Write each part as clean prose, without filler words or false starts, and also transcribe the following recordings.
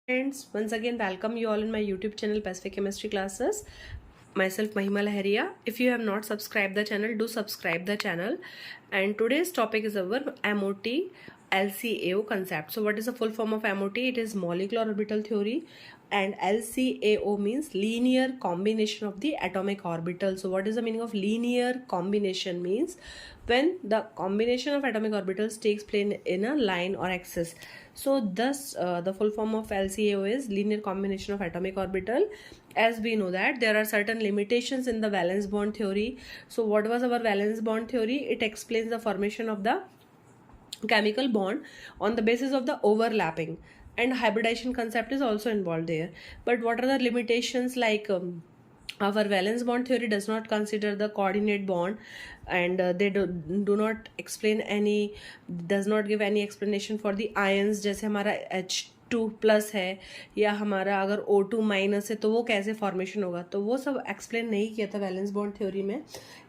Friends, once again welcome you all in my YouTube channel Pacific Chemistry Classes. Myself Mahima Laharia. If you have not subscribed the channel, do subscribe the channel. And today's topic is our MOT LCAO concept. So what is the full form of MOT? It is molecular orbital theory, and LCAO means linear combination of the atomic orbital. So what is the meaning of linear combination? Means when the combination of atomic orbitals takes place in a line or axis. So thus the full form of LCAO is linear combination of atomic orbital. As we know that there are certain limitations in the valence bond theory. So what was our valence bond theory? It explains the formation of the chemical bond on the basis of the overlapping, and hybridization concept is also involved there. But what are the limitations? Like our valence bond theory does not consider the coordinate bond, and they do not explain any, does not give any explanation for the ions. जैसे हमारा H2+ है या हमारा अगर O2- है तो वो कैसे फॉर्मेशन होगा, तो वो सब एक्सप्लेन नहीं किया था वैलेंस बॉन्ड थ्योरी में.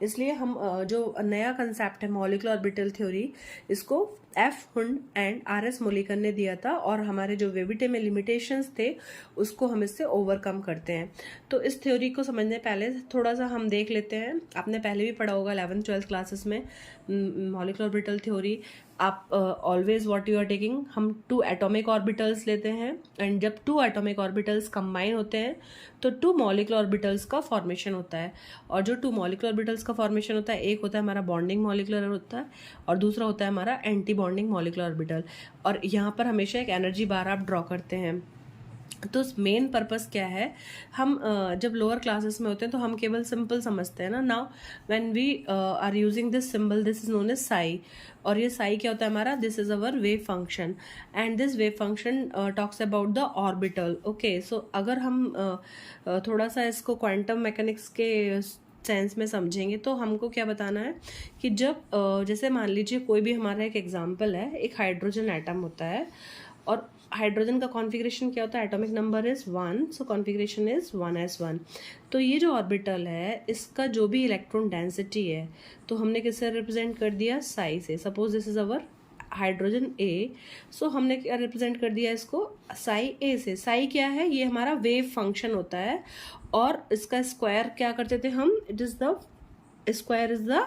इसलिए हम जो नया कंसेप्ट है मॉलिक्यूलर ऑर्बिटल थ्योरी, इसको एफ हुंड एंड RS मोलिकर ने दिया था, और हमारे जो वेविटे में लिमिटेशंस थे उसको हम इससे ओवरकम करते हैं. तो इस थ्योरी को समझने पहले थोड़ा सा हम देख लेते हैं. आपने पहले भी पढ़ा होगा 11th-12th क्लासेस में मॉलिक्यूलर ऑर्बिटल थ्योरी. आप always what you are taking, हम 2 एटॉमिक ऑर्बिटल्स लेते हैं, एंड जब 2 एटॉमिक ऑर्बिटल्स कंबाइन होते हैं तो 2 मॉलिक्यूलर ऑर्बिटल्स का फॉर्मेशन होता है. और जो 2 मॉलिक्यूलर ऑर्बिटल्स का फॉर्मेशन होता है, एक होता है हमारा बॉन्डिंग मॉलिक्यूलर होता है और दूसरा होता है हमारा एंटी बॉन्डिंग मॉलिक्यूलर ऑर्बिटल. और यहाँ पर हमेशा एक एनर्जी बार आप ड्रॉ करते हैं. तो मेन पर्पस क्या है, हम जब लोअर क्लासेस में होते हैं तो हम केवल सिंपल समझते हैं ना. Now when we are using this symbol, this is known as psi. और ये साई क्या होता है हमारा, this is our wave function, and this wave function talks about the orbital. Okay, so अगर हम थोड़ा सा इसको क्वांटम मैकेनिक्स के सेंस में समझेंगे तो हमको क्या बताना है कि जब जैसे मान लीजिए कोई भी हमारा एक एग्जाम्पल है, एक हाइड्रोजन एटम होता है, और हाइड्रोजन का कॉन्फ़िगरेशन क्या होता है, atomic number is 1, so configuration is 1s1. तो ये जो ऑर्बिटल है इसका जो भी इलेक्ट्रॉन डेंसिटी है तो हमने किससे रिप्रेजेंट कर दिया, साई से. Suppose this is our hydrogen A, so हमने क्या रिप्रेजेंट कर दिया इसको, साई ए से. साई क्या है, ये हमारा वेव फंक्शन होता है, और इसका स्क्वायर क्या करते थे हम, it is the square is the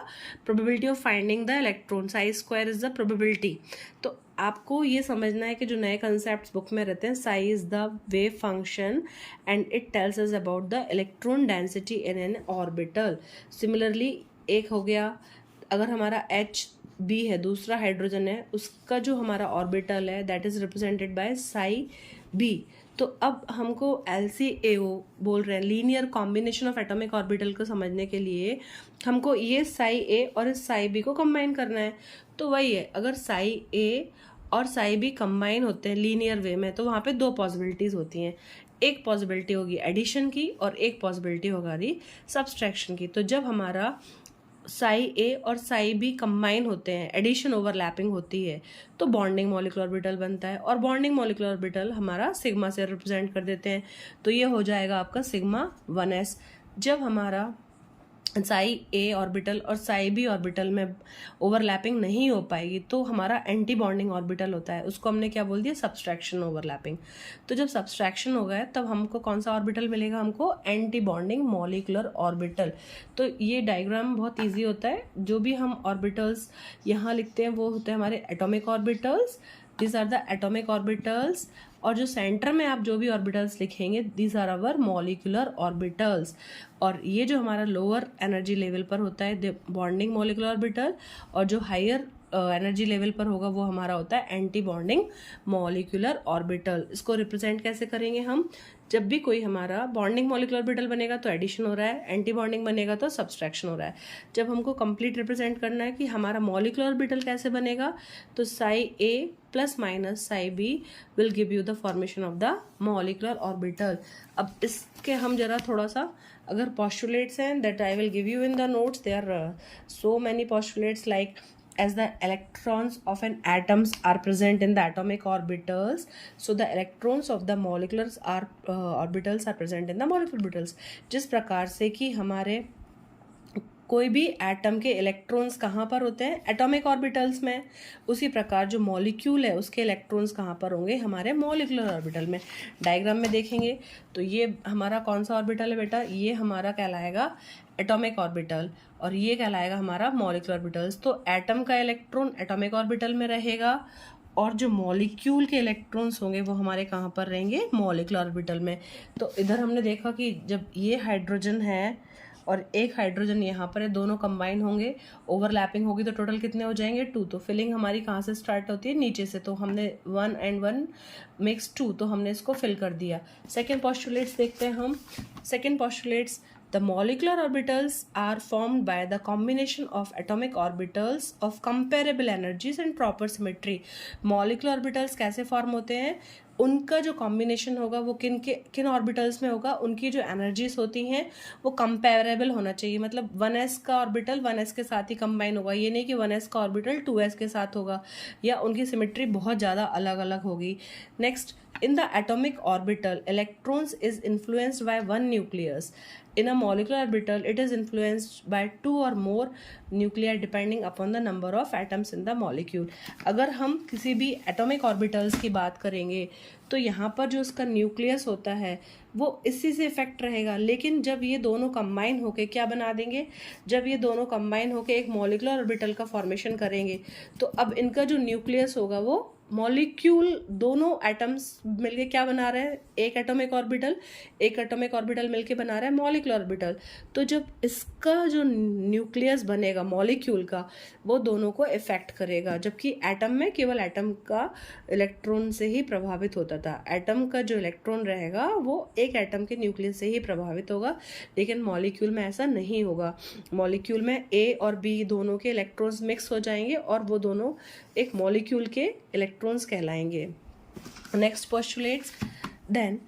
probability of finding the electron, Sai square is the probability. तो आपको ये समझना है कि जो नए कंसेप्ट बुक में रहते हैं, Sai is the wave function and it tells us about the electron density in an orbital. Similarly एक हो गया, अगर हमारा Hb है, दूसरा हाइड्रोजन है, उसका जो हमारा ऑर्बिटल है that is represented by psi B. तो अब हमको LCAO बोल रहे हैं, linear combination of atomic orbital को समझने के लिए हमको ये साई ए और इस साई बी को कंबाइन करना है. तो वही है, अगर साई ए और साई बी कंबाइन होते हैं लीनियर वे में तो वहाँ पे 2 पॉसिबिलिटीज़ होती हैं. एक पॉसिबिलिटी होगी एडिशन की और एक पॉसिबिलिटी होगी सब्सट्रैक्शन की. तो जब हमारा साई ए और साई बी कंबाइन होते हैं, एडिशन ओवरलैपिंग होती है, तो बॉन्डिंग मॉलिक्यूलर ऑर्बिटल बनता है, और बॉन्डिंग मॉलिक्यूलर ऑर्बिटल हमारा सिग्मा से रिप्रेजेंट कर देते हैं. तो ये हो जाएगा आपका सिग्मा 1s. जब हमारा साई ए ऑर्बिटल और साई बी ऑर्बिटल में ओवरलैपिंग नहीं हो पाएगी तो हमारा एंटी बॉन्डिंग ऑर्बिटल होता है, उसको हमने क्या बोल दिया, सब्सट्रैक्शन ओवरलैपिंग. तो जब सब्सट्रैक्शन हो गया तब हमको कौन सा ऑर्बिटल मिलेगा, हमको एंटी बॉन्डिंग मॉलिक्यूलर ऑर्बिटल. तो ये डायग्राम बहुत ईजी होता है. जो भी हम ऑर्बिटल्स यहाँ लिखते हैं वो होते हैं हमारे atomic orbitals, these are the atomic orbitals. और जो सेंटर में आप जो भी ऑर्बिटल्स लिखेंगे these are our molecular orbitals. और ये जो हमारा लोअर एनर्जी लेवल पर होता है बॉन्डिंग मॉलिक्यूलर ऑर्बिटल, और जो हायर एनर्जी लेवल पर होगा वो हमारा होता है एंटी बॉन्डिंग मॉलिक्यूलर ऑर्बिटल. इसको रिप्रेजेंट कैसे करेंगे हम, जब भी कोई हमारा बॉन्डिंग मॉलिक्यूलर ऑर्बिटल बनेगा तो एडिशन हो रहा है, एंटी बॉन्डिंग बनेगा तो सब्सट्रैक्शन हो रहा है. जब हमको कंप्लीट रिप्रेजेंट करना है कि हमारा मॉलिक्यूलर ऑर्बिटल कैसे बनेगा, तो psi A plus minus psi B will give you the formation of the molecular orbital. अब इसके हम जरा थोड़ा सा अगर postulates हैं that I will give you in the notes. There are so many postulates like as the electrons of an atoms are present in the atomic orbitals, so the electrons of the moleculars are orbitals are present in the molecular orbitals. जिस प्रकार से कि हमारे कोई भी atom के electrons कहाँ पर होते हैं, एटॉमिक ऑर्बिटल्स में। उसी प्रकार जो मॉलिक्यूल है उसके इलेक्ट्रॉन्स कहाँ पर होंगे, हमारे मॉलिक्यूलर ऑर्बिटल में। डायग्राम में देखेंगे तो ये हमारा कौन सा ऑर्बिटल है बेटा, ये हमारा कहलाएगा एटॉमिक ऑर्बिटल और ये कहलाएगा हमारा मॉलिक्यूलर ऑर्बिटल्स। तो एटम का इलेक्ट्रॉन एटॉमिक ऑर्बिटल में रहेगा और जो मॉलिक्यूल के इलेक्ट्रॉन्स होंगे वो हमारे कहाँ पर रहेंगे, मॉलिक्यूलर ऑर्बिटल में। तो इधर हमने देखा कि जब ये हाइड्रोजन है और एक हाइड्रोजन यहाँ पर है, दोनों कंबाइन होंगे, ओवरलैपिंग होगी तो टोटल कितने हो जाएंगे 2। तो फिलिंग हमारी कहाँ से स्टार्ट होती है, नीचे से। तो हमने 1 and 1 makes 2, तो हमने इसको फिल कर दिया। सेकेंड पोस्टुलेट्स देखते हैं हम। Second postulates, the molecular orbitals are formed by the combination of atomic orbitals of comparable energies and proper symmetry। molecular orbitals कैसे फॉर्म होते हैं, उनका जो कॉम्बिनेशन होगा वो किन ऑर्बिटल्स में होगा, उनकी जो एनर्जीज होती हैं वो कंपेरेबल होना चाहिए। मतलब 1s का ऑर्बिटल 1s के साथ ही कंबाइन होगा, ये नहीं कि 1s का ऑर्बिटल 2s के साथ होगा या उनकी सिमेट्री बहुत ज़्यादा अलग अलग होगी। Next, in the atomic orbital electrons is influenced by one nucleus। in a molecular orbital it is influenced by 2 or more nuclei depending upon the number of atoms in the molecule। अगर हम किसी भी atomic orbitals की बात करेंगे तो यहाँ पर जो उसका न्यूक्लियस होता है वो इसी से इफेक्ट रहेगा। लेकिन जब ये दोनों कंबाइन होके क्या बना देंगे, जब ये दोनों कंबाइन होके एक मॉलिक्यूलर ऑर्बिटल का फॉर्मेशन करेंगे तो अब इनका जो न्यूक्लियस होगा वो मॉलिक्यूल, दोनों एटम्स मिलके क्या बना रहे हैं, एक एटॉमिक ऑर्बिटल, एक एटॉमिक ऑर्बिटल मिलके बना रहा है मॉलिक्यूलर ऑर्बिटल। तो जब इसका जो न्यूक्लियस बनेगा मॉलिक्यूल का वो दोनों को इफेक्ट करेगा, जबकि एटम में केवल एटम का इलेक्ट्रॉन से ही प्रभावित होता था। एटम का जो इलेक्ट्रॉन रहेगा वो एक एटम के न्यूक्लियस से ही प्रभावित होगा, लेकिन मॉलिक्यूल में ऐसा नहीं होगा। मॉलिक्यूल में ए और बी दोनों के इलेक्ट्रॉन्स मिक्स हो जाएंगे और वो दोनों एक मॉलिक्यूल के इलेक्ट्रॉन्स कहलाएंगे। Next postulates, then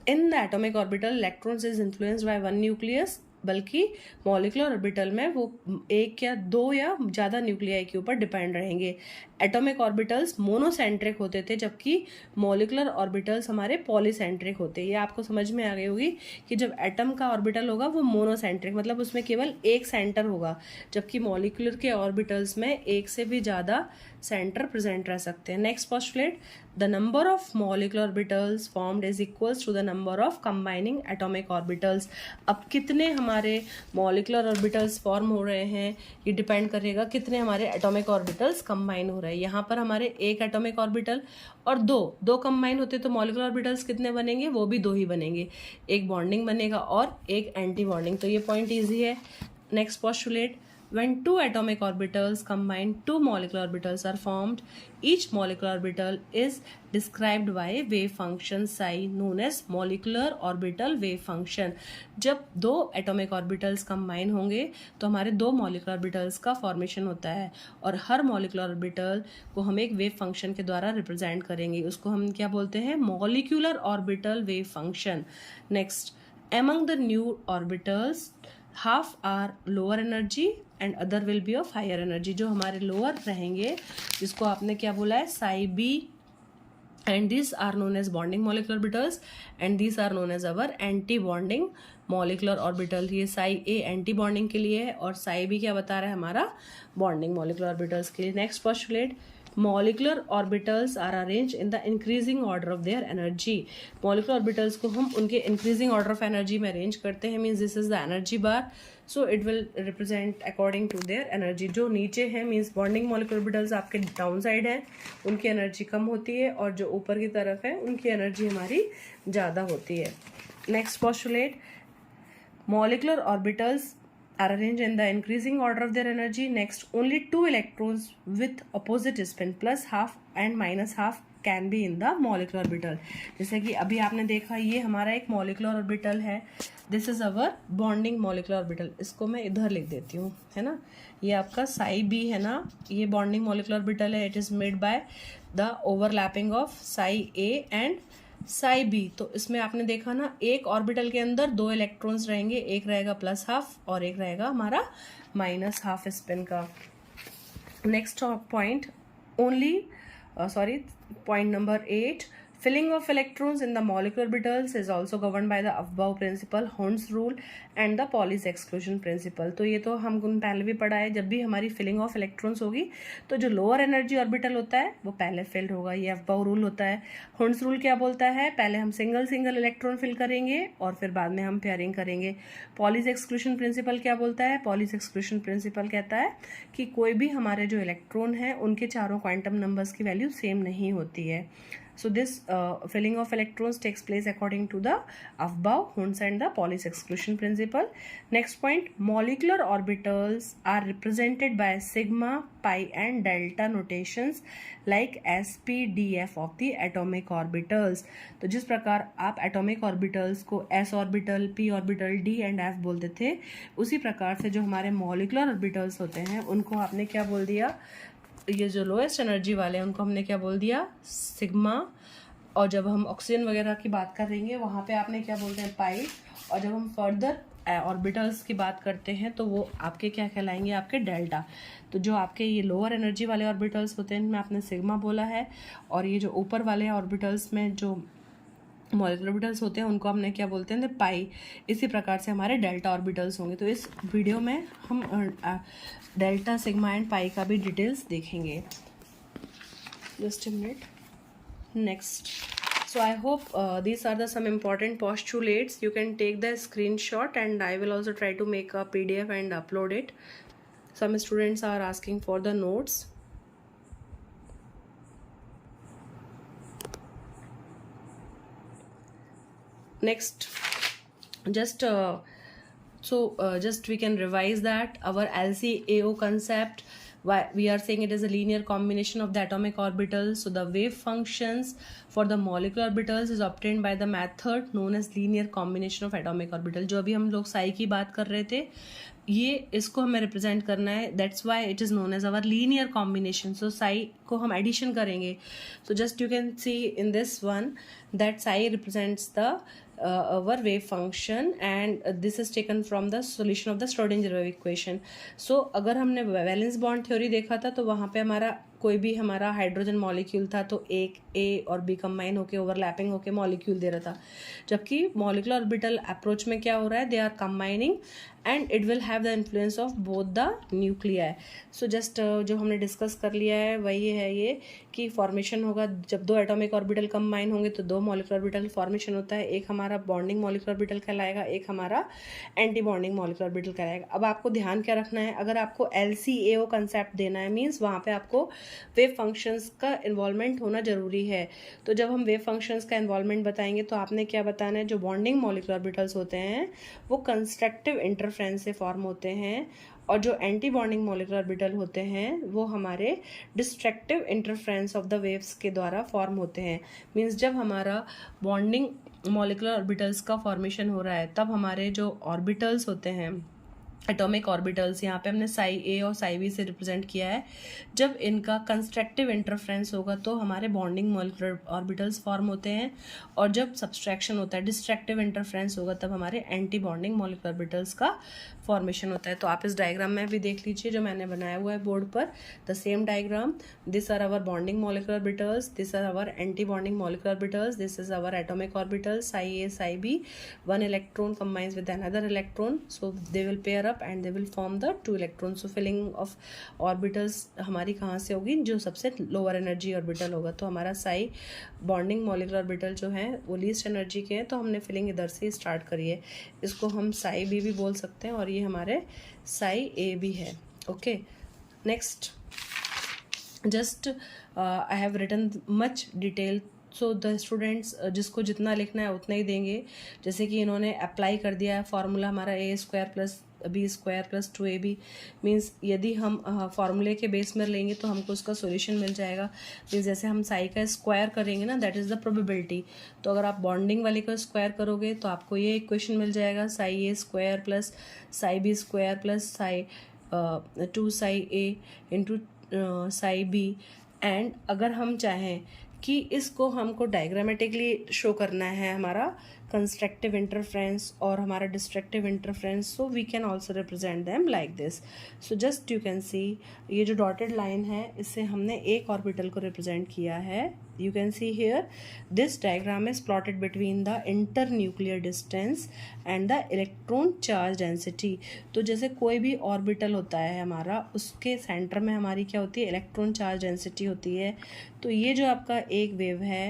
in the atomic orbital electrons is influenced by one nucleus, बल्कि मॉलिक्यूलर ऑर्बिटल में वो एक या दो या ज़्यादा न्यूक्लियाई के ऊपर डिपेंड रहेंगे। एटॉमिक ऑर्बिटल्स मोनोसेंट्रिक होते थे जबकि मॉलिक्यूलर ऑर्बिटल्स हमारे पॉलीसेंट्रिक होते हैं। ये आपको समझ में आ गई होगी कि जब एटम का ऑर्बिटल होगा वो मोनोसेंट्रिक, मतलब उसमें केवल एक सेंटर होगा, जबकि मॉलिक्यूलर के ऑर्बिटल्स में एक से भी ज़्यादा सेंटर प्रेजेंट रह सकते हैं। Next postulate, the number of molecular orbitals formed is equals to the number of combining atomic orbitals. अब कितने हमारे मॉलिक्यूलर ऑर्बिटल्स फॉर्म हो रहे हैं ये डिपेंड करेगा कितने हमारे एटॉमिक ऑर्बिटल्स कंबाइन हो रहे हैं। यहाँ पर हमारे एक एटॉमिक ऑर्बिटल और दो कंबाइन होते तो मॉलिक्यूलर ऑर्बिटल्स कितने बनेंगे, वो भी 2 ही बनेंगे, एक बॉन्डिंग बनेगा और एक एंटी बॉन्डिंग। तो ये पॉइंट ईजी है। Next postulate, when two atomic orbitals combine, two molecular orbitals are formed। each molecular orbital is described by a wave function psi known as molecular orbital wave function। जब 2 atomic orbitals combine होंगे तो हमारे 2 molecular orbitals का formation होता है और हर molecular orbital को हम एक wave function के द्वारा represent करेंगे, उसको हम क्या बोलते हैं, molecular orbital wave function। next, among the new orbitals half are lower energy and other will be of higher energy। जो हमारे लोअर रहेंगे जिसको आपने क्या बोला है, psi b, and these are known as bonding molecular orbitals and these are known as our anti bonding molecular orbital। ये psi a anti bonding के लिए है और psi b क्या बता रहा है, हमारा bonding molecular orbitals के लिए। next postulate, molecular orbitals are arranged in the increasing order of their energy। molecular orbitals को हम उनके increasing order of energy में arrange करते हैं, means this is the energy bar, so it will represent according to their energy। जो नीचे है means bonding molecular orbitals आपके डाउन साइड है, उनकी एनर्जी कम होती है और जो ऊपर की तरफ है उनकी एनर्जी हमारी ज़्यादा होती है। Next postulate, molecular orbitals are arranged in the increasing order of their energy। next, only 2 electrons with opposite spin plus half and minus half can be in the molecular orbital। जैसे कि अभी आपने देखा ये हमारा एक molecular orbital है, this is our bonding molecular orbital। इसको मैं इधर लिख देती हूँ, है ना, ये आपका psi b है ना, ये bonding molecular orbital है, it is made by the overlapping of psi a and psi b। तो इसमें आपने देखा ना, एक ऑर्बिटल के अंदर 2 इलेक्ट्रॉन्स रहेंगे, एक रहेगा प्लस हाफ और एक रहेगा हमारा माइनस हाफ स्पिन का। Next point, only point number 8, Filling of electrons in the molecular orbitals is also governed by the above principle, Hund's rule and the Pauli's exclusion principle. तो ये तो हम पहले भी पढ़ा है, जब भी हमारी फिलिंग ऑफ इलेक्ट्रॉन्स होगी तो जो लोअर एनर्जी ऑर्बिटल होता है वो पहले फिल्ड होगा, ये अबव रूल होता है. Hund's रूल क्या बोलता है, पहले हम सिंगल इलेक्ट्रॉन फिल करेंगे और फिर बाद में हम पेयरिंग करेंगे. Pauli's exclusion principle क्या बोलता है, Pauli's exclusion principle कहता है कि कोई भी हमारे जो इलेक्ट्रॉन है उनके चारों क्वांटम नंबर्स की वैल्यू सेम नहीं होती है. So this filling of electrons takes place according to the above Hund's and the Pauli's exclusion principle. Next point, molecular orbitals are represented by sigma, pi and delta notations like sp, df of the atomic orbitals. तो जिस प्रकार आप atomic orbitals को s orbital, p orbital, d and f बोलते थे, उसी प्रकार से जो हमारे molecular orbitals होते हैं उनको आपने क्या बोल दिया, ये जो लोएस्ट एनर्जी वाले हैं उनको हमने क्या बोल दिया, सिग्मा. और जब हम ऑक्सीजन वगैरह की बात करेंगे वहाँ पे आपने क्या बोलते हैं, पाई. और जब हम फर्दर ऑर्बिटल्स की बात करते हैं तो वो आपके क्या कहलाएंगे, आपके डेल्टा. तो जो आपके ये लोअर एनर्जी वाले ऑर्बिटल्स होते हैं इनमें आपने सिग्मा बोला है, और ये जो ऊपर वाले ऑर्बिटल्स में जो मॉलिक्यूलर ऑर्बिटल्स होते हैं उनको हमने क्या बोलते हैं, पाई. इसी प्रकार से हमारे डेल्टा ऑर्बिटल्स होंगे. तो इस वीडियो में हम डेल्टा, सिग्मा एंड पाई का भी डिटेल्स देखेंगे. Just a minute. Next, so I hope these are the some important postulates. You can take the screenshot and I will also try to make a PDF and upload it. Some students are asking for the notes. Next, just just we can revise that our LCAO concept. Why we are saying it is a linear combination of the atomic orbitals. So the wave functions for the molecular orbitals is obtained by the method known as linear combination of atomic orbital. जो अभी हम लोग साई की बात कर रहे थे, ये इसको हमें रिप्रेजेंट करना है. That's why it is known as our linear combination. So psi को हम एडिशन करेंगे. So just you can see in this one that psi represents the our wave function and this is taken from the solution of the Schrodinger wave equation. So अगर हमने valence bond theory देखा था तो वहाँ पे हमारा कोई भी हमारा हाइड्रोजन मॉलिक्यूल था तो एक ए और बी कंबाइन होके ओवरलैपिंग होके मॉलिक्यूल दे रहा था, जबकि मॉलिक्यूलर ऑर्बिटल अप्रोच में क्या हो रहा है, they are combining and it will have the influence of both the nuclei. So just जो हमने डिस्कस कर लिया है वही है ये कि फॉर्मेशन होगा जब दो एटॉमिक ऑर्बिटल कंबाइन होंगे तो दो मॉलिक्यूलर ऑर्बिटल फॉर्मेशन होता है. एक हमारा बॉन्डिंग मॉलिक्यूलर ऑर्बिटल कहलाएगा, एक हमारा एंटी बॉन्डिंग मॉलिक्यूलर ऑर्बिटल कहलाएगा. अब आपको ध्यान क्या रखना है, अगर आपको LCAO कंसेप्ट देना है मीन्स वहाँ पे आपको वेव फंक्शंस का इन्वॉल्वमेंट होना जरूरी है. तो जब हम वेव फंक्शंस का इन्वॉल्वमेंट बताएंगे तो आपने क्या बताना है, जो बॉन्डिंग मॉलिक्यूलर ऑर्बिटल्स होते हैं वो कंस्ट्रक्टिव इंटरफ्रेंस से फॉर्म होते हैं और जो एंटी बॉन्डिंग मॉलिक्यूलर ऑर्बिटल होते हैं वो हमारे destructive interference of the waves के द्वारा फॉर्म होते हैं. मीन्स जब हमारा बॉन्डिंग मॉलिक्यूलर ऑर्बिटल्स का फॉर्मेशन हो रहा है तब हमारे जो ऑर्बिटल्स होते हैं एटॉमिक ऑर्बिटल्स, यहाँ पे हमने साई ए और साई बी से रिप्रेजेंट किया है, जब इनका कंस्ट्रक्टिव इंटरफ्रेंस होगा तो हमारे बॉन्डिंग मॉलिक्यूलर ऑर्बिटल्स फॉर्म होते हैं, और जब सब्सट्रैक्शन होता है डिस्ट्रक्टिव इंटरफ्रेंस होगा तब हमारे एंटी बॉन्डिंग मॉलिक्यूलर ऑर्बिटल्स का फॉर्मेशन होता है. तो आप इस डायग्राम में भी देख लीजिए जो मैंने बनाया हुआ है बोर्ड पर, the same diagram. This are our bonding molecular orbitals, this are our anti bonding molecular orbitals, this is our atomic orbital psi A psi B. One electron combines with another electron, so they will pair up and they will form the two electrons. So filling of orbitals हमारी कहाँ से होगी, जो सबसे lower energy orbital होगा. तो हमारा Sai bonding molecular orbital जो है वो लीस्ट एनर्जी के हैं, तो हमने फिलिंग इधर से स्टार्ट करी है. इसको हम साई बी भी बोल सकते हैं और ये हमारे साई ए भी है. Okay, next, just I have written much detail. So the students जिसको जितना लिखना है उतना ही देंगे. जैसे कि इन्होंने अप्लाई कर दिया है फार्मूला हमारा A² plus B² plus 2AB. Means यदि हम फार्मूले के बेस में लेंगे तो हमको उसका सॉल्यूशन मिल जाएगा. मीन्स जैसे हम साई का स्क्वायर करेंगे ना, दैट इज़ द प्रोबेबिलिटी. तो अगर आप बॉन्डिंग वाले का स्क्वायर करोगे तो आपको ये इक्वेशन मिल जाएगा, Sai A² plus psi B² plus psi 2 Sai A into Sai B. And अगर हम चाहें कि इसको हमको डायग्रामेटिकली शो करना है हमारा कंस्ट्रक्टिव इंटरफ्रेंस और हमारा destructive interference, so we can also represent them like this. So just you can see ये जो डॉटेड लाइन है इससे हमने एक ऑर्बिटल को रिप्रेजेंट किया है you can see here this diagram is plotted between the internuclear distance and the electron charge density. तो जैसे कोई भी ऑर्बिटल होता है हमारा, उसके सेंटर में हमारी क्या होती है, इलेक्ट्रॉन चार्ज डेंसिटी होती है. तो ये जो आपका एक वेव है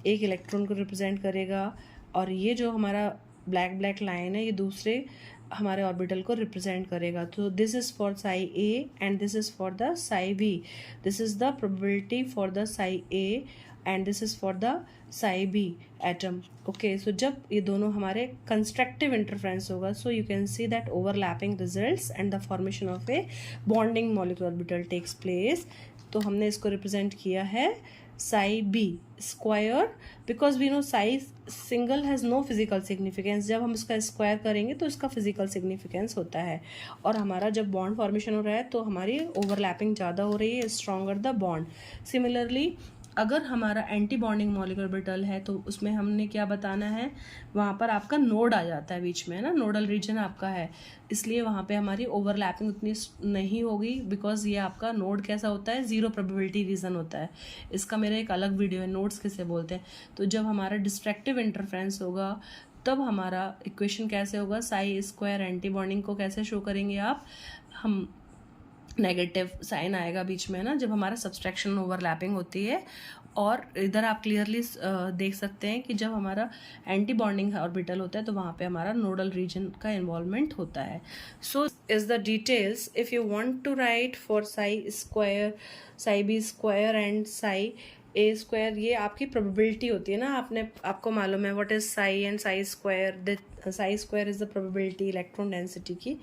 एक इलेक्ट्रॉन को रिप्रेजेंट करेगा, और ये जो हमारा ब्लैक लाइन है ये दूसरे हमारे ऑर्बिटल को रिप्रेजेंट करेगा. तो this is for psi A and this is for the psi B. This is the probability for the psi A and this is for the psi B atom. Okay, so जब ये दोनों हमारे constructive interference होगा, so you can see that overlapping results and the formation of a bonding molecular orbital takes place. तो हमने इसको represent किया है psi B square, because we no Sai single has no physical significance. जब हम इसका square करेंगे तो इसका फिजिकल सिग्निफिकेंस होता है. और हमारा जब बॉन्ड फॉर्मेशन हो रहा है तो हमारी ओवरलैपिंग ज़्यादा हो रही है, स्ट्रॉन्गर द बॉन्ड. सिमिलरली अगर हमारा एंटी बॉन्डिंग मॉलिक्यूलर ऑर्बिटल है तो उसमें हमने क्या बताना है, वहाँ पर आपका नोड आ जाता है बीच में, है ना, नोडल रीजन आपका है, इसलिए वहाँ पे हमारी ओवरलैपिंग उतनी नहीं होगी, बिकॉज ये आपका नोड कैसा होता है, जीरो प्रोबेबिलिटी रीजन होता है. इसका मेरा एक अलग वीडियो है, नोड्स किसे बोलते हैं. तो जब हमारा डिस्ट्रक्टिव इंटरफ्रेंस होगा तब हमारा इक्वेशन कैसे होगा, साई स्क्वायर एंटी बॉन्डिंग को कैसे शो करेंगे आप, हम नेगेटिव साइन आएगा बीच में ना, जब हमारा सब्सट्रैक्शन ओवरलैपिंग होती है. और इधर आप क्लियरली देख सकते हैं कि जब हमारा एंटी बॉन्डिंग ऑर्बिटल होता है तो वहाँ पे हमारा नोडल रीजन का इन्वॉल्वमेंट होता है. So is the details. If you want to write for psi square, psi B square and psi A square, ये आपकी प्रोबेबिलिटी होती है ना, आपको मालूम है what is psi and psi square. Psi square is the probability electron density की.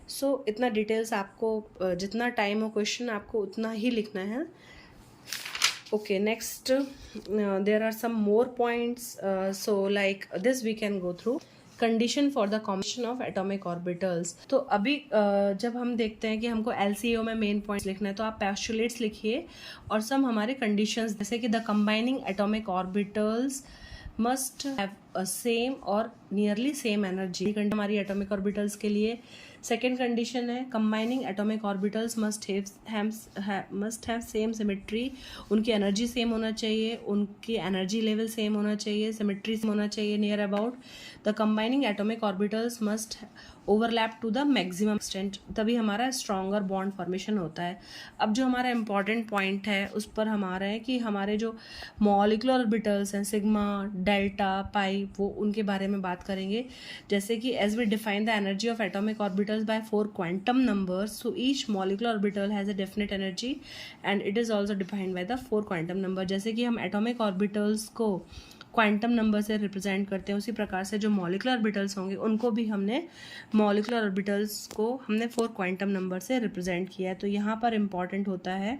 सो इतना डिटेल्स आपको जितना टाइम हो क्वेश्चन आपको उतना ही लिखना है. Okay, next there are some more points, so like this we can go through. Condition for the combination of atomic orbitals. तो अभी जब हम देखते हैं कि हमको LCO में मेन पॉइंट्स लिखना है तो आप पोस्टुलेट्स लिखिए और सब हमारे कंडीशंस, जैसे कि the combining atomic orbitals must have a same और नियरली सेम एनर्जी. हमारी एटॉमिक ऑर्बिटल्स के लिए सेकेंड कंडीशन है combining atomic orbitals must have same symmetry. उनकी एनर्जी सेम होना चाहिए, उनकी एनर्जी लेवल सेम होना चाहिए, सिमेट्री सेम होना चाहिए near about. The combining atomic orbitals must overlap to the maximum extent, तभी हमारा स्ट्रॉन्गर बॉन्ड फॉर्मेशन होता है. अब जो हमारा इंपॉर्टेंट पॉइंट है उस पर हमारा है कि हमारे जो मॉलिक्यूलर ऑर्बिटल्स हैं सिग्मा, डेल्टा, पाई, वो उनके बारे में बात करेंगे. जैसे कि as we define the energy of atomic orbitals by 4 quantum numbers, so each molecular orbital has a definite energy and it is also defined by the 4 quantum number. जैसे कि हम एटॉमिक ऑर्बिटल्स को क्वांटम नंबर से represent करते हैं, उसी प्रकार से जो मॉलिक्यूलर ऑर्बिटल्स होंगे उनको भी हमने मॉलिक्यूलर ऑर्बिटल्स को हमने 4 क्वांटम नंबर से रिप्रेजेंट किया है. तो यहाँ पर इम्पॉर्टेंट होता है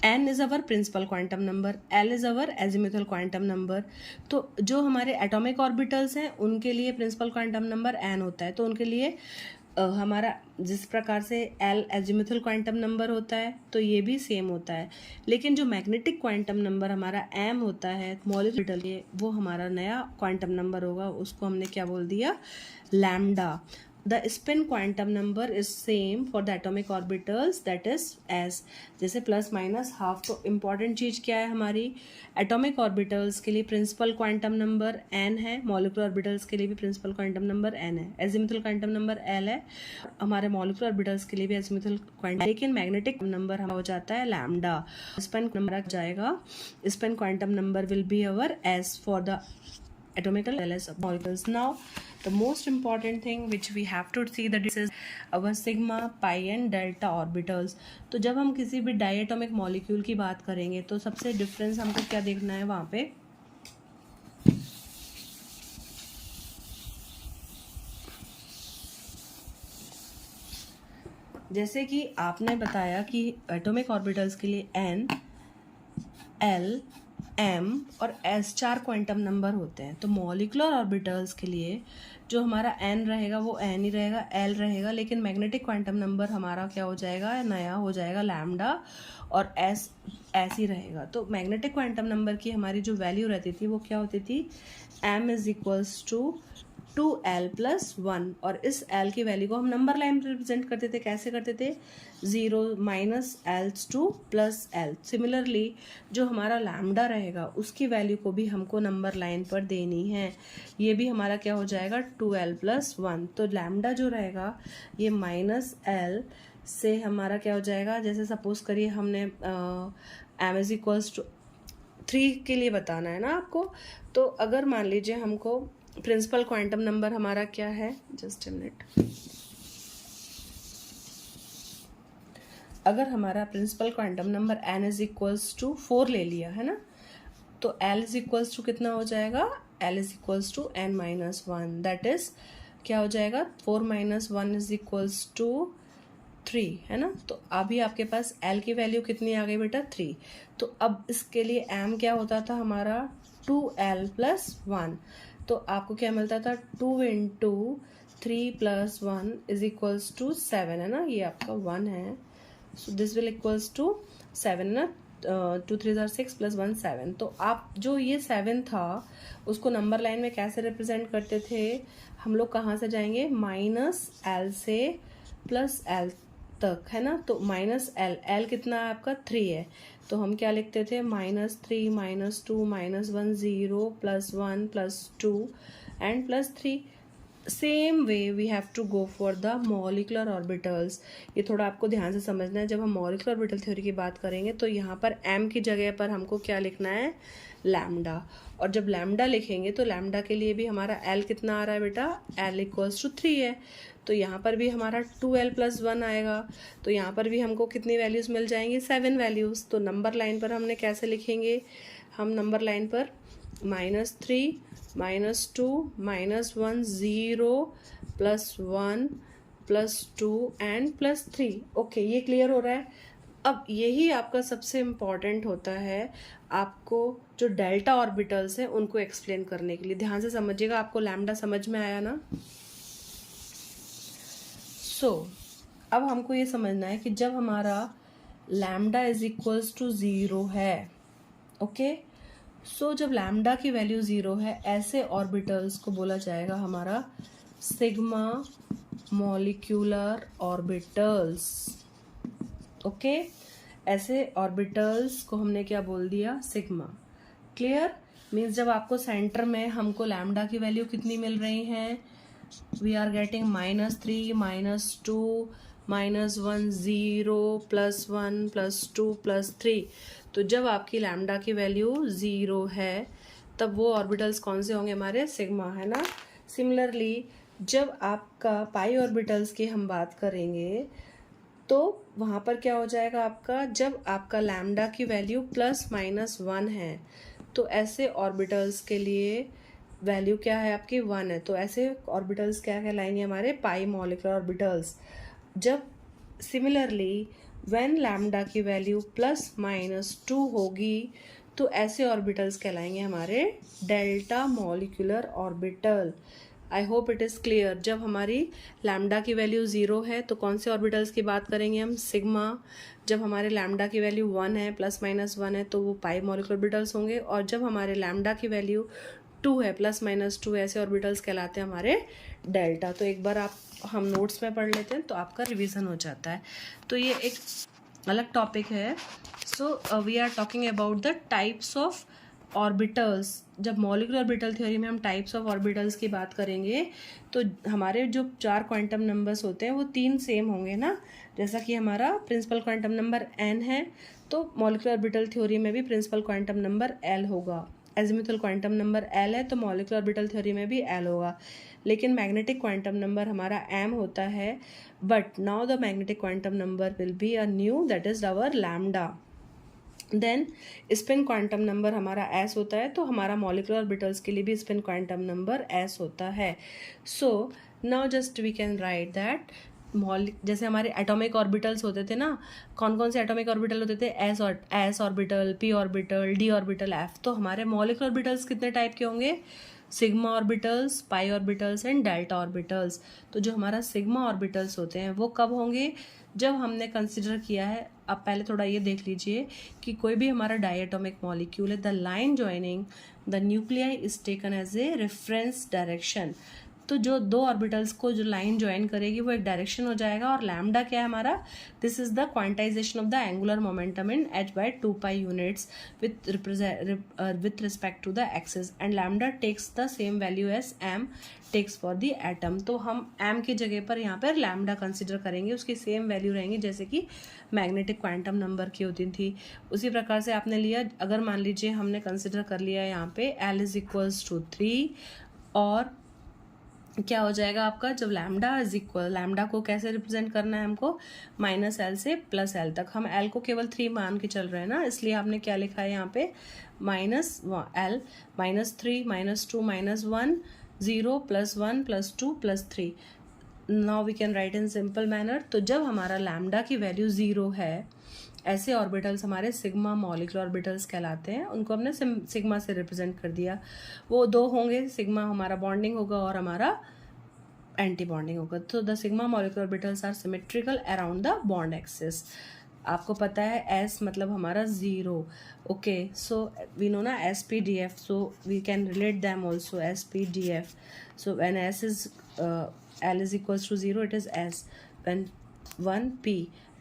n is our principal quantum number, l is our azimuthal quantum number. तो जो हमारे एटॉमिक ऑर्बिटल्स हैं उनके लिए प्रिंसिपल क्वांटम नंबर n होता है. तो उनके लिए हमारा जिस प्रकार से l एजिमुथल क्वांटम नंबर होता है तो ये भी सेम होता है. लेकिन जो मैग्नेटिक क्वांटम नंबर हमारा m होता है मॉलिक्यूल, ये वो हमारा नया क्वांटम नंबर होगा, उसको हमने क्या बोल दिया, lambda. The spin quantum number is same for the atomic orbitals, that is as, जैसे प्लस माइनस हाफ. तो इम्पॉर्टेंट चीज़ क्या है हमारी, एटॉमिक ऑर्बिटल्स के लिए प्रिंसिपल क्वांटम नंबर n है, मॉलिक्यूलर ऑर्बिटल्स के लिए भी प्रिंसिपल क्वांटम नंबर n है, एजिमुथल क्वांटम नंबर l है, हमारे मॉलिक्यूलर ऑर्बिटल्स के लिए भी एजिमुथल क्वांटम. लेकिन मैग्नेटिक नंबर हमारा हो जाता है लैम्डा. स्पिन नंबर जाएगा, spin quantum number will be our s for the atomical LS molecules. Now the most important thing which we have to see that this is our sigma, pi and delta orbitals. तो जब हम किसी भी diatomic molecule की बात करेंगे तो सबसे डिफरेंस हमको क्या देखना है वहाँ पे, जैसे कि आपने बताया कि एटॉमिक ऑर्बिटल्स के लिए n, l, m और s 4 क्वांटम नंबर होते हैं. तो मॉलिक्यूलर ऑर्बिटल्स के लिए जो हमारा n रहेगा वो n ही रहेगा, l रहेगा, लेकिन मैग्नेटिक क्वांटम नंबर हमारा क्या हो जाएगा, नया हो जाएगा लैम्डा, और s ही रहेगा. तो मैग्नेटिक क्वांटम नंबर की हमारी जो वैल्यू रहती थी वो क्या होती थी, m is equals to 2l plus 1, और इस l की वैल्यू को हम नंबर लाइन रिप्रेजेंट करते थे। कैसे करते थे? 0 minus l2 plus l। Similarly जो हमारा लैम्डा रहेगा उसकी वैल्यू को भी हमको नंबर लाइन पर देनी है। ये भी हमारा क्या हो जाएगा? 2l plus 1। तो लैम्डा जो रहेगा ये माइनस l से हमारा क्या हो जाएगा? जैसे सपोज करिए हमने m इज इक्वल्स टू 3 के लिए बताना है ना आपको। तो अगर मान लीजिए हमको प्रिंसिपल क्वांटम नंबर हमारा क्या है, जस्ट अ मिनट, अगर हमारा principal quantum number n is equals to 4 ले लिया है ना, तो l इज इक्वल्स टू कितना हो जाएगा? l is equals to n minus 1, that is क्या हो जाएगा? 4 माइनस 1 इज इक्वल्स टू 3, है ना। तो अभी आपके पास l की वैल्यू कितनी आ गई बेटा? 3। तो अब इसके लिए m क्या होता था हमारा? 2l plus 1। तो आपको क्या मिलता था? 2 into 3 plus 1 is equals to 7, है ना। ये आपका 1 है, so this will equals to 7 ना। 2 3 जार 6 प्लस 1 7। तो आप जो ये 7 था उसको नंबर लाइन में कैसे रिप्रेजेंट करते थे हम लोग? कहाँ से जाएंगे? माइनस l से प्लस l तक, है ना। तो माइनस l कितना है आपका? 3 है। तो हम क्या लिखते थे? -3 -2 -1 0 plus 1 plus 2 and plus 3। Same way we have to go for the molecular orbitals. ये थोड़ा आपको ध्यान से समझना है। जब हम मॉलिकुलर ऑर्बिटल थ्योरी की बात करेंगे तो यहाँ पर m की जगह पर हमको क्या लिखना है? लैम्डा। और जब लैम्डा लिखेंगे तो लैम्डा के लिए भी हमारा l कितना आ रहा है बेटा? l इक्वल्स टू 3 है। तो यहाँ पर भी हमारा 2l प्लस 1 आएगा। तो यहाँ पर भी हमको कितनी वैल्यूज़ मिल जाएंगी? 7 वैल्यूज़। तो नंबर लाइन पर हमने कैसे लिखेंगे? हम नंबर लाइन पर -3 -2 -1 0 plus 1 plus 2 and plus 3। Okay, ये क्लियर हो रहा है। अब यही आपका सबसे इम्पॉर्टेंट होता है आपको जो डेल्टा ऑर्बिटल्स हैं उनको एक्सप्लेन करने के लिए। ध्यान से समझिएगा। आपको लैम्डा समझ में आया ना? अब हमको ये समझना है कि जब हमारा लैम्डा इज इक्वल्स टू 0 है, ओके, जब लैम्डा की वैल्यू 0 है, ऐसे ऑर्बिटल्स को बोला जाएगा हमारा सिग्मा मॉलिक्यूलर ऑर्बिटल्स। ओके, ऐसे ऑर्बिटल्स को हमने क्या बोल दिया? सिग्मा। क्लियर? मीन्स जब आपको सेंटर में हमको लैम्डा की वैल्यू कितनी मिल रही है? We are getting -3 -2 -1 0 plus 1 plus 2 plus 3। तो जब आपकी लैम्डा की वैल्यू 0 है तब वो ऑर्बिटल्स कौन से होंगे? हमारे सिग्मा, है ना। सिमिलरली जब आपका पाई ऑर्बिटल्स की हम बात करेंगे तो वहाँ पर क्या हो जाएगा आपका? जब आपका लैम्डा की वैल्यू ±1 है तो ऐसे ऑर्बिटल्स के लिए वैल्यू क्या है आपकी? 1 है। तो ऐसे ऑर्बिटल्स क्या कहलाएंगे? हमारे पाई मॉलिक्यूलर ऑर्बिटल्स। जब सिमिलरली व्हेन लैम्डा की वैल्यू ±2 होगी तो ऐसे ऑर्बिटल्स कहलाएंगे हमारे delta molecular orbital. I hope it is clear. जब हमारी लैम्डा की वैल्यू 0 है तो कौन से ऑर्बिटल्स की बात करेंगे हम? सिग्मा। जब हमारे लैम्डा की वैल्यू 1 है ±1 है तो वो पाई मॉलिक्यूलर ऑर्बिटल्स होंगे। और जब हमारे लैम्डा की वैल्यू 2 है ±2, ऐसे ऑर्बिटल्स कहलाते हैं हमारे डेल्टा। तो एक बार आप हम नोट्स में पढ़ लेते हैं तो आपका रिवीजन हो जाता है। तो ये एक अलग टॉपिक है। So we are talking about the types of orbitals. जब मॉलिक्यूलर ऑर्बिटल थ्योरी में हम टाइप्स ऑफ ऑर्बिटल्स की बात करेंगे तो हमारे जो 4 क्वांटम नंबर्स होते हैं वो 3 सेम होंगे ना। जैसा कि हमारा प्रिंसिपल क्वांटम नंबर n है तो मॉलिक्यूलर ऑर्बिटल थ्योरी में भी प्रिंसिपल क्वांटम नंबर l होगा। एजिमुथल क्वांटम नंबर l है तो मॉलिक्यूलर ऑर्बिटल थ्योरी में भी l होगा। लेकिन मैग्नेटिक क्वांटम नंबर हमारा m होता है। But now the magnetic quantum number will be a new, that is our lambda. Then spin quantum number हमारा s होता है तो हमारा मॉलिक्यूलर ऑर्बिटल्स के लिए भी स्पिन क्वांटम नंबर s होता है। So now just we can write that जैसे हमारे एटॉमिक ऑर्बिटल्स होते थे ना, कौन कौन से एटॉमिक ऑर्बिटल होते थे? s orbital, p orbital, d orbital, f। तो हमारे मॉलिक्यूलर ऑर्बिटल्स कितने टाइप के होंगे? Sigma orbitals, pi orbitals and delta orbitals. तो जो हमारा सिग्मा ऑर्बिटल्स होते हैं वो कब होंगे? जब हमने कंसिडर किया है, अब पहले थोड़ा ये देख लीजिए कि कोई भी हमारा डायटोमिक मॉलिक्यूल है, the line joining the nuclei is taken as a reference direction. तो जो दो ऑर्बिटल्स को जो लाइन ज्वाइन करेगी वो एक डायरेक्शन हो जाएगा। और लैम्डा क्या है हमारा, this is the quantization of the angular momentum in h/2π units with respect to the axis, and lambda takes the same value as m takes for the atom. तो हम m की जगह पर यहाँ पर लैम्डा कंसिडर करेंगे, उसकी same value रहेंगी जैसे कि मैग्नेटिक क्वांटम नंबर की होती थी। उसी प्रकार से आपने लिया, अगर मान लीजिए हमने कंसिडर कर लिया यहाँ पे l इज इक्वल्स टू 3, और क्या हो जाएगा आपका, जब लैम्डा इज इक्वल, लैम्डा को कैसे रिप्रेजेंट करना है हमको, -l से +l तक। हम l को केवल 3 मान के चल रहे हैं ना, इसलिए आपने क्या लिखा है यहाँ पे -l, -3, -2, -1, 0, +1, +2, +3। Now we can write in simple manner. तो जब हमारा लैम्डा की वैल्यू 0 है, ऐसे ऑर्बिटल्स हमारे सिग्मा मॉलिक्यूलर ऑर्बिटल्स कहलाते हैं, उनको हमने सिग्मा से रिप्रेजेंट कर दिया। वो दो होंगे, सिग्मा हमारा बॉन्डिंग होगा और हमारा एंटी बॉन्डिंग होगा। तो the sigma molecular orbitals are symmetrical around the bond axis. आपको पता है S मतलब हमारा 0, ओके, सो वी नो ना SPDF, so we can relate them also SPDF। So when S is L is equals to 0, it is S, when 1 P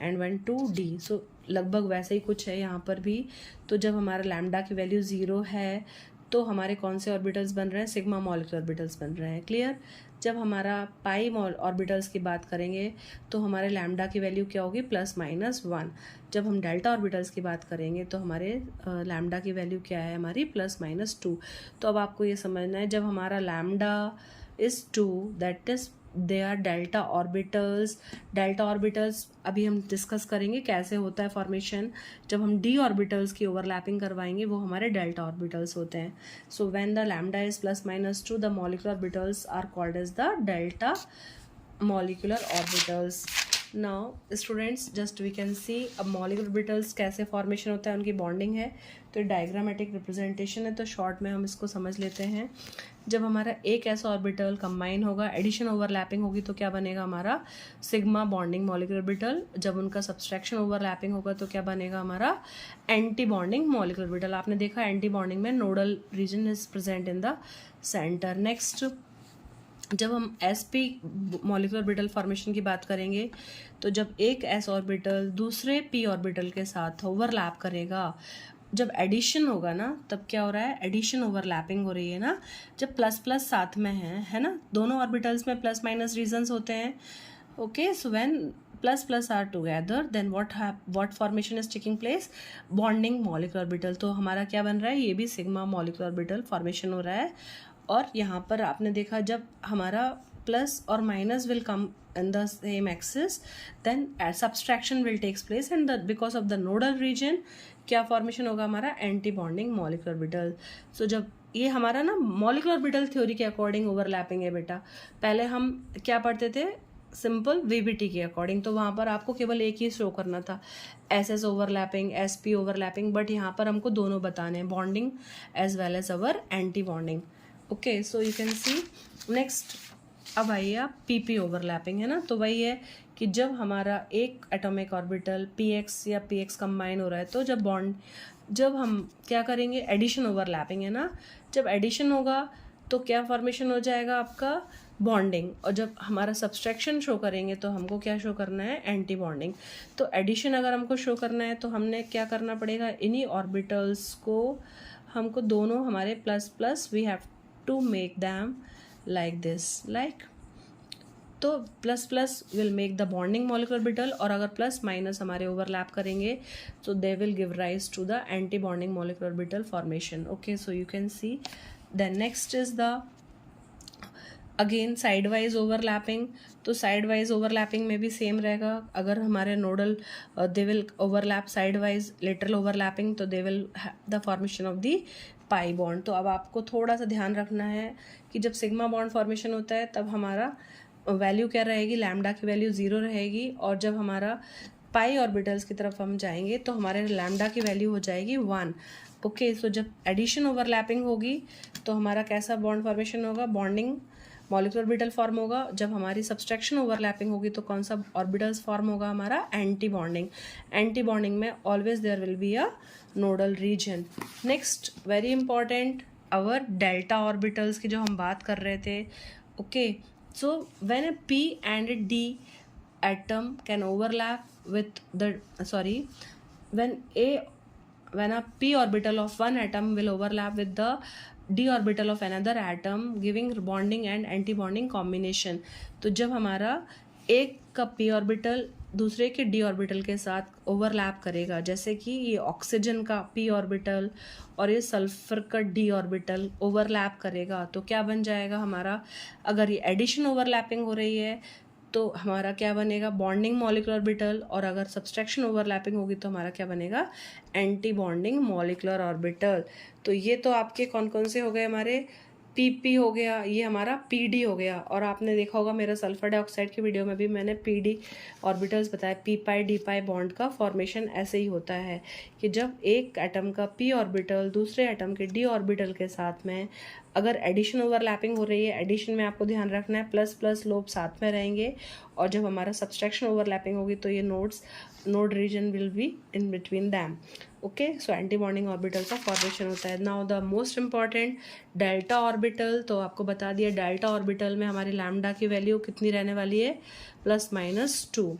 and when 2 D। so लगभग वैसे ही कुछ है यहाँ पर भी। तो जब हमारा लैम्डा की वैल्यू 0 है तो हमारे कौन से ऑर्बिटल्स बन रहे हैं, सिग्मा मॉलिक्यूलर ऑर्बिटल्स बन रहे हैं, क्लियर। जब हमारा पाई ऑर्बिटल्स की बात करेंगे तो हमारे लैम्डा की वैल्यू क्या होगी, +-1। जब हम डेल्टा ऑर्बिटल्स की बात करेंगे तो हमारे लैम्डा की वैल्यू क्या है हमारी, +-2। तो अब आपको ये समझना है, जब हमारा lambda is 2, that is they R delta orbitals. Delta orbitals अभी हम डिस्कस करेंगे कैसे होता है फॉर्मेशन। जब हम डी ऑर्बिटल्स की ओवरलैपिंग करवाएंगे वो हमारे डेल्टा ऑर्बिटल्स होते हैं। So when the lambda is +-2, the molecular orbitals are called as the delta molecular orbitals. Now students, just we can see अब मॉलिक्यूलर ऑर्बिटल्स कैसे फॉर्मेशन होता है, उनकी बॉन्डिंग है, तो डायग्रामेटिक रिप्रेजेंटेशन है, तो शॉर्ट में हम इसको समझ लेते हैं। जब हमारा एक ऐसा ऑर्बिटल कंबाइन होगा, एडिशन ओवरलैपिंग होगी, तो क्या बनेगा हमारा सिग्मा बॉन्डिंग मॉलिक्यूलर ऑर्बिटल। जब उनका सब्सट्रैक्शन ओवरलैपिंग होगा तो क्या बनेगा हमारा एंटी बॉन्डिंग मॉलिक्यूलर ऑर्बिटल। आपने देखा एंटी बॉन्डिंग में nodal region is present in the centre. Next, जब हम sp मॉलिक्यूलर ऑर्बिटल फॉर्मेशन की बात करेंगे तो जब एक s ऑर्बिटल दूसरे p ऑर्बिटल के साथ ओवरलैप करेगा, जब एडिशन होगा ना, तब क्या हो रहा है, एडिशन ओवरलैपिंग हो रही है ना, जब ++ साथ में है ना, दोनों ऑर्बिटल्स में +- रीजन्स होते हैं, okay. So when ++ are together, then what formation is taking place, bonding molecular orbital. तो हमारा क्या बन रहा है, ये भी सिग्मा मॉलिक्यूलर ऑर्बिटल फॉर्मेशन हो रहा है। और यहाँ पर आपने देखा जब हमारा प्लस और minus will come in the same axis, then subtraction will takes place, and because of the nodal region क्या फॉर्मेशन होगा हमारा एंटी बॉन्डिंग मॉलिक्यूलर ऑर्बिटल। सो जब ये हमारा ना मॉलिक्यूलर ऑर्बिटल थ्योरी के अकॉर्डिंग ओवरलैपिंग है बेटा। पहले हम क्या पढ़ते थे, सिंपल वीबीटी के अकॉर्डिंग, तो वहाँ पर आपको केवल एक ही शो करना था, SS overlapping, SP overlapping, but यहाँ पर हमको दोनों बताने हैं, bonding as well as our anti bonding, okay. So you can see next, अब आइए आप PP ओवरलैपिंग है ना, तो वही है कि जब हमारा एक एटॉमिक ऑर्बिटल PX या PX कंबाइन हो रहा है, तो जब हम क्या करेंगे, एडिशन ओवरलैपिंग है ना, जब एडिशन होगा तो क्या फॉर्मेशन हो जाएगा आपका बॉन्डिंग, और जब हमारा सब्सट्रैक्शन शो करेंगे तो हमको क्या शो करना है, एंटी बॉन्डिंग। तो एडिशन अगर हमको शो करना है तो हमने क्या करना पड़ेगा, इन्हीं ऑर्बिटल्स को हमको दोनों हमारे ++ we have to make them like this, like, तो ++ will make the bonding molecular orbital, और अगर +- हमारे overlap करेंगे तो they will give rise to the anti bonding molecular orbital formation, okay। so you can see then next is the again sidewise overlapping. तो sidewise overlapping में भी same रहेगा, अगर हमारे nodal they will overlap sidewise, lateral overlapping, तो they will the formation of the pi bond. तो अब आपको थोड़ा सा ध्यान रखना है कि जब सिग्मा बॉन्ड फॉर्मेशन होता है तब हमारा वैल्यू क्या रहेगी, लैम्डा की वैल्यू 0 रहेगी, और जब हमारा पाई ऑर्बिटल्स की तरफ हम जाएंगे तो हमारे लैम्डा की वैल्यू हो जाएगी 1, ओके। सो जब एडिशन ओवरलैपिंग होगी तो हमारा कैसा बॉन्ड फॉर्मेशन होगा, बॉन्डिंग मॉलिक्यूलर ऑर्बिटल फॉर्म होगा। जब हमारी सब्सट्रैक्शन ओवरलैपिंग होगी तो कौन सा ऑर्बिटल्स फॉर्म होगा हमारा, एंटी बॉन्डिंग। एंटी बॉन्डिंग में always there will be a nodal region. Next very important, our delta orbitals की जो हम बात कर रहे थे Okay, so when a P and a D atom can overlap with the when a when a p orbital of one atom will overlap with the d orbital of another atom giving bonding and anti bonding combination. तो जब हमारा एक का p orbital दूसरे के d orbital के साथ overlap करेगा, जैसे कि ये ऑक्सीजन का p ऑर्बिटल और ये सल्फर का d ऑर्बिटल ओवरलैप करेगा, तो क्या बन जाएगा हमारा, अगर ये एडिशन ओवरलैपिंग हो रही है तो हमारा क्या बनेगा, बॉन्डिंग मॉलिक्यूलर ऑर्बिटल, और अगर सब्सट्रैक्शन ओवरलैपिंग होगी तो हमारा क्या बनेगा, एंटी बॉन्डिंग मॉलिक्यूलर ऑर्बिटल. तो ये तो आपके कौन कौन से हो गए, हमारे पीपी हो गया, ये हमारा पीडी हो गया. और आपने देखा होगा मेरा सल्फर डाइऑक्साइड की वीडियो में भी मैंने पीडी ऑर्बिटल्स बताया. पी पाई डी पाई बॉन्ड का फॉर्मेशन ऐसे ही होता है कि जब एक एटम का पी ऑर्बिटल दूसरे एटम के डी ऑर्बिटल के साथ में अगर एडिशन ओवरलैपिंग हो रही है, एडिशन में आपको ध्यान रखना है प्लस प्लस लोब साथ में रहेंगे, और जब हमारा सब्सट्रैक्शन ओवरलैपिंग होगी तो ये node region will be in between them. Okay, so anti bonding orbital का फॉर्मेशन होता है. Now the most important delta orbital. तो आपको बता दिया डेल्टा ऑर्बिटल में हमारी लैम्डा की वैल्यू कितनी रहने वाली है, +-2.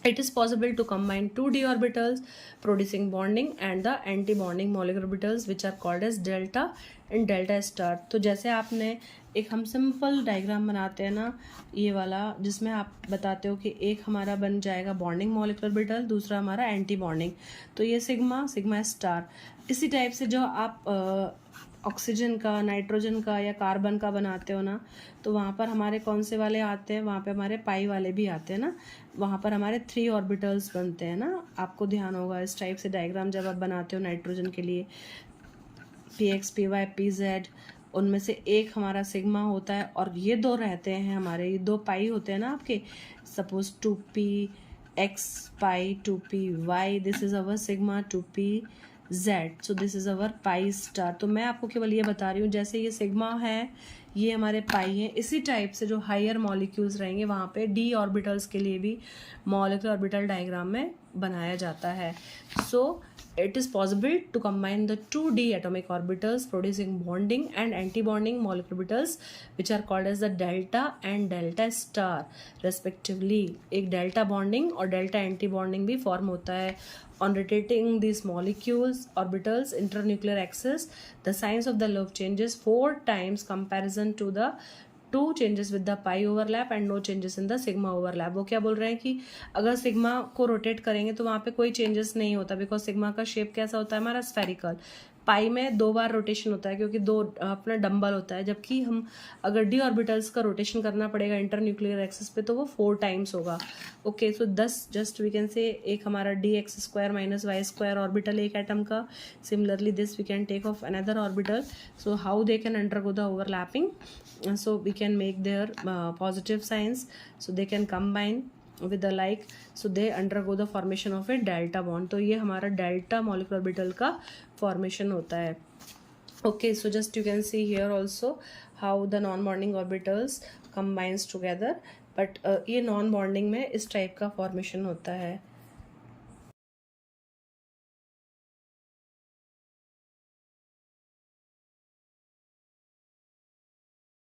It is possible to combine two d orbitals producing bonding and the anti-bonding molecular orbitals which are called as delta and delta star. तो जैसे आपने एक हम सिंपल डायग्राम बनाते हैं ना ये वाला, जिसमें आप बताते हो कि एक हमारा बन जाएगा बॉन्डिंग मॉलिक्यूलर ऑर्बिटल, दूसरा हमारा एंटी बॉन्डिंग, तो ये सिग्मा स्टार. इसी टाइप से जो आप ऑक्सीजन का, नाइट्रोजन का या कार्बन का बनाते हो ना, तो वहाँ पर हमारे कौन से वाले आते हैं, वहाँ पे हमारे पाई वाले भी आते हैं ना, वहाँ पर हमारे 3 ऑर्बिटल्स बनते हैं ना. आपको ध्यान होगा इस टाइप से डायग्राम जब आप बनाते हो नाइट्रोजन के लिए, px py pz, उनमें से एक हमारा सिग्मा होता है और ये दो रहते हैं हमारे, ये 2 पाई होते हैं ना आपके. Suppose 2p x pi 2p y, this is our sigma 2p z, so this is our pi star. तो मैं आपको केवल ये बता रही हूँ जैसे ये सिग्मा है, ये हमारे पाई हैं, इसी टाइप से जो हायर मॉलिक्यूल्स रहेंगे वहाँ पे डी ऑर्बिटल्स के लिए भी मॉलिक्यूलर ऑर्बिटल डायग्राम में बनाया जाता है. सो it is possible to combine the 2d atomic orbitals producing bonding and anti-bonding molecular orbitals which are called as the delta and delta star respectively. एक delta bonding और delta anti-bonding भी form होता है on rotating these molecules orbitals internuclear axis. The signs of the lobe changes 4 times comparison to the 2 changes with the pi overlap and no changes in the sigma overlap. वो क्या बोल रहे हैं कि अगर सिग्मा को रोटेट करेंगे तो वहाँ पे कोई चेंजेस नहीं होता, बिकॉज सिग्मा का शेप कैसा होता है हमारा, स्फेरिकल. पाई में 2 बार रोटेशन होता है क्योंकि 2 अपना डंबल होता है, जबकि हम अगर डी ऑर्बिटल्स का रोटेशन करना पड़ेगा इंटर न्यूक्लियर एक्सिस पे तो वो 4 टाइम्स होगा. Okay, so 10 just we can say एक हमारा dx² - y² ऑर्बिटल एक एटम का. Similarly this we can take of another orbital. So how they can undergo the overlapping, so we can make their positive signs, so they can combine with the like, so they undergo the formation of a delta bond. तो ये हमारा delta molecular orbital का formation होता है. Okay, so just you can see here also how the non bonding orbitals combines together, but ये non bonding में इस type का formation होता है.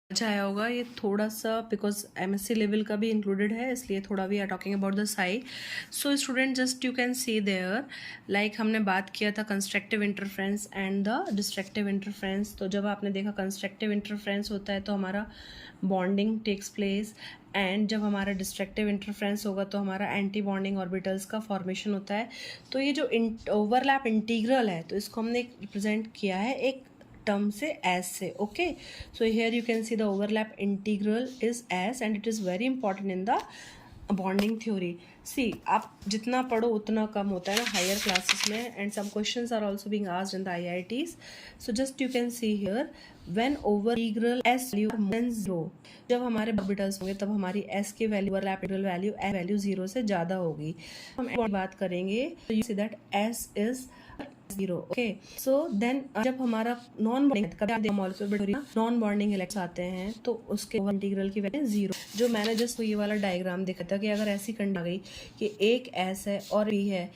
अच्छा आया होगा ये थोड़ा सा, बिकॉज एमएससी लेवल का भी इंक्लूडेड है, इसलिए थोड़ा we are talking about the psi. So student just you can see there, like हमने बात किया था constructive interference and the destructive interference. तो जब आपने देखा कंस्ट्रक्टिव इंटरफ्रेंस होता है तो हमारा बॉन्डिंग टेक्स प्लेस, एंड जब हमारा डिस्ट्रक्टिव इंटरफ्रेंस होगा तो हमारा एंटी बॉन्डिंग ऑर्बिटल्स का फॉर्मेशन होता है. तो ये जो ओवरलैप इंटीग्रल है तो इसको हमने रिप्रेजेंट किया है एक टर्म से एस से. Okay, so here you can see the overlap integral is S and it is very important in the bonding theory. See आप जितना पढ़ो उतना कम होता है ना हायर क्लासेस में, and some questions are also being asked in the IITs. So just you can see here when over integral S value जब हमारे ऑर्बिटल्स होंगे तब हमारी एस की वैल्यू ओवरलैप इंटीग्रल वैल्यू 0 से ज़्यादा होगी. हम बात करेंगे तो you see that S is 0. Okay, so then जब हमारा नॉन बॉन्डिंग इलेक्ट्रॉन आते हैं तो उसके इंटीग्रल की वैल्यू 0. जो मैंने जस्ट ये वाला डायग्राम देखा था कि अगर ऐसी कंडीशन आ गई कि एक एस है और बी है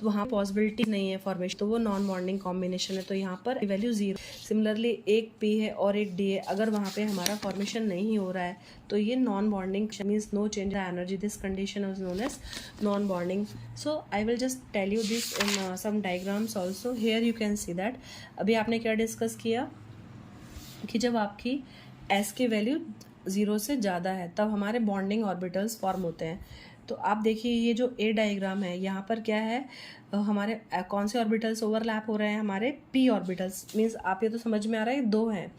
वहाँ पॉसिबिलिटी नहीं है फॉर्मेशन, तो वो नॉन बॉन्डिंग कॉम्बिनेशन है, तो यहाँ पर वैल्यू 0। सिमिलरली एक P है और एक D है, अगर वहाँ पे हमारा फॉर्मेशन नहीं हो रहा है तो ये non bonding means no change in energy, this condition is known as non bonding. So I will just tell you this in some diagrams also. Here you can see that अभी आपने क्या discuss किया कि जब आपकी S की value 0 से ज़्यादा है तब हमारे बॉन्डिंग ऑर्बिटल्स फॉर्म होते हैं। तो आप देखिए ये जो A डायग्राम है यहाँ पर क्या है, हमारे कौन से ऑर्बिटल्स ओवरलैप हो रहे हैं, हमारे P ऑर्बिटल्स। मीन्स आप ये तो समझ में आ रहा है 2 हैं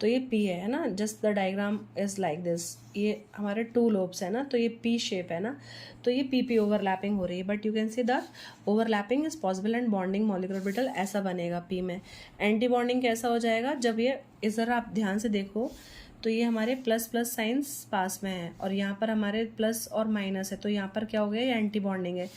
तो ये P है ना, just the diagram is like this. ये हमारे 2 लोब्स है ना, तो ये P शेप है ना, तो ये PP ओवरलैपिंग हो रही है। But you can see that overlapping is possible and bonding molecular orbital ऐसा बनेगा P में। एंटी बॉन्डिंग कैसा हो जाएगा, जब ये इस तरह आप ध्यान से देखो तो ये हमारे प्लस प्लस साइंस पास में है और यहाँ पर हमारे प्लस और माइनस है, तो यहाँ पर क्या हो गया, ये एंटी बॉन्डिंग है।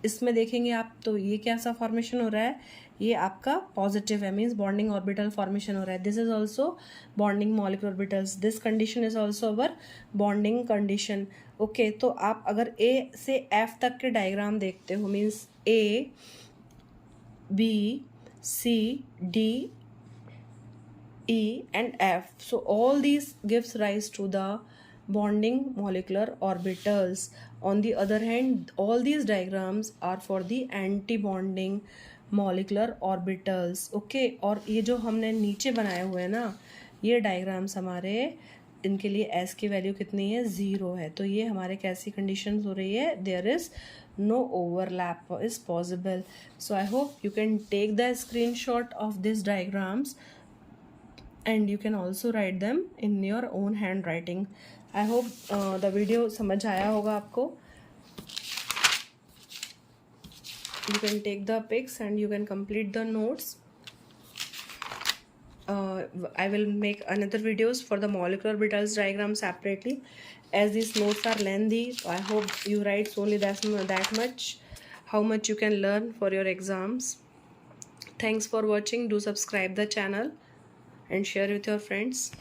इसमें देखेंगे आप तो ये कैसा फॉर्मेशन हो रहा है, ये आपका पॉजिटिव है, मीन्स बॉन्डिंग ऑर्बिटल फॉर्मेशन हो रहा है। This is also bonding molecular orbitals, this condition is also our bonding condition. Okay, तो आप अगर A से F तक के डायग्राम देखते हो, means A B C D E and F, so all these gives rise to the bonding molecular orbitals. On the other hand, all these diagrams are for the anti-bonding molecular orbitals. Okay, और ये जो हमने नीचे बनाए हुए हैं ना ये डायग्राम्स हमारे, इनके लिए S की वैल्यू कितनी है, 0 है। तो ये हमारे कैसी कंडीशन हो रही है, there is no overlap is possible. So I hope you can take the screenshot of these diagrams and you can also write them in your own handwriting. I hope the video समझ आया होगा आपको। You can take the pics and you can complete the notes. I will make another videos for the molecular orbitals diagram separately, as these notes are lengthy. So I hope you write only that much, how much you can learn for your exams. Thanks for watching. Do subscribe the channel and share with your friends.